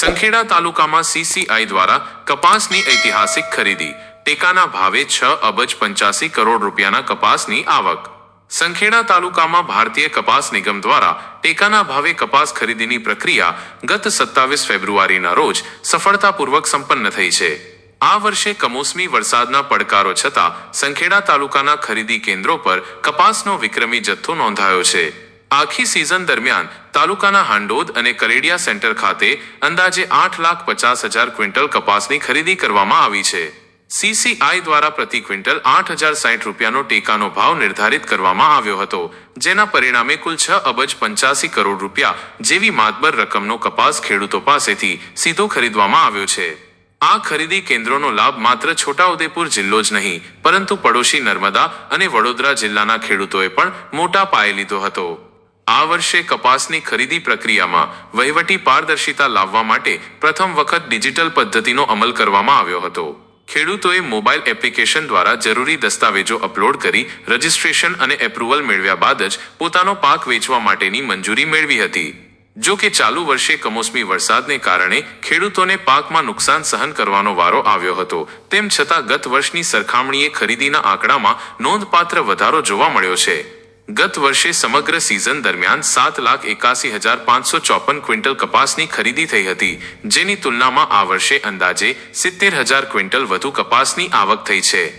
સંખેડા તાલુકામાં સીસીઆઈ દ્વારા કપાસની ઐતિહાસિક ખરીદી, ટેકાના ભાવે 6 અબજ 85 કરોડ રૂપિયાના કપાસની આવક। સંખેડા તાલુકામાં ભારતીય કપાસ નિગમ દ્વારા ટેકાના ભાવે કપાસ ખરીદીની પ્રક્રિયા ગત 27 ફેબ્રુઆરીના રોજ સફળતાપૂર્વક સંપન્ન થઈ છે। આ વર્ષે કમોસમી વરસાદના પડકારો છતાં સંખેડા તાલુકાના ખરીદી કેન્દ્રો પર કપાસનો વિક્રમી જથ્થો નોંધાયો છે। આખી સિઝન દરમિયાન તાલુકાના હાંડોદ અને કરેડિયા સેન્ટર ખાતે અંદાજે 8,50,000 ક્વિન્ટલ કપાસની ખરીદી કરવામાં આવી છે। સીસીઆઈ દ્વારા પ્રતિ ક્વિન્ટલ 8,060 રૂપિયાનો ટેકાનો ભાવ નિર્ધારિત કરવામાં આવ્યો હતો, જેના પરિણામે કુલ 6 અબજ 85 કરોડ રૂપિયા જેવી માતબર રકમનો કપાસ ખેડૂતો પાસેથી સીધો ખરીદવામાં આવ્યો છે। આ ખરીદી કેન્દ્રોનો લાભ માત્ર છોટાઉદેપુર જિલ્લો જ નહીં, પરંતુ પડોશી નર્મદા અને વડોદરા જિલ્લાના ખેડૂતોએ પણ મોટા પાયે લીધો હતો। આ વર્ષે કપાસની ખરીદી પ્રક્રિયામાં વહીવટી પારદર્શિતા લાવવા માટે પ્રથમ વખત ડિજિટલ પદ્ધતિનો અમલ કરવામાં આવ્યો હતો। ખેડૂતોએ મોબાઈલ એપ્લિકેશન દ્વારા જરૂરી દસ્તાવેજો અપલોડ કરી રજિસ્ટ્રેશન અને એપ્રુવલ મેળવ્યા બાદ જ પોતાનો પાક વેચવા માટેની મંજૂરી મેળવી હતી। જો કે ચાલુ વર્ષે કમોસમી વરસાદને કારણે ખેડૂતોને પાકમાં નુકસાન સહન કરવાનો વારો આવ્યો હતો, તેમ છતાં ગત વર્ષની સરખામણીએ ખરીદીના આંકડામાં નોંધપાત્ર વધારો જોવા મળ્યો છે। ગત વર્ષે સમગ્ર સિઝન દરમિયાન 7,81,554 ક્વિન્ટલ કપાસની ખરીદી થઈ હતી, જેની તુલનામાં આ વર્ષે અંદાજે 70,000 ક્વિન્ટલ વધુ કપાસની આવક થઈ છે।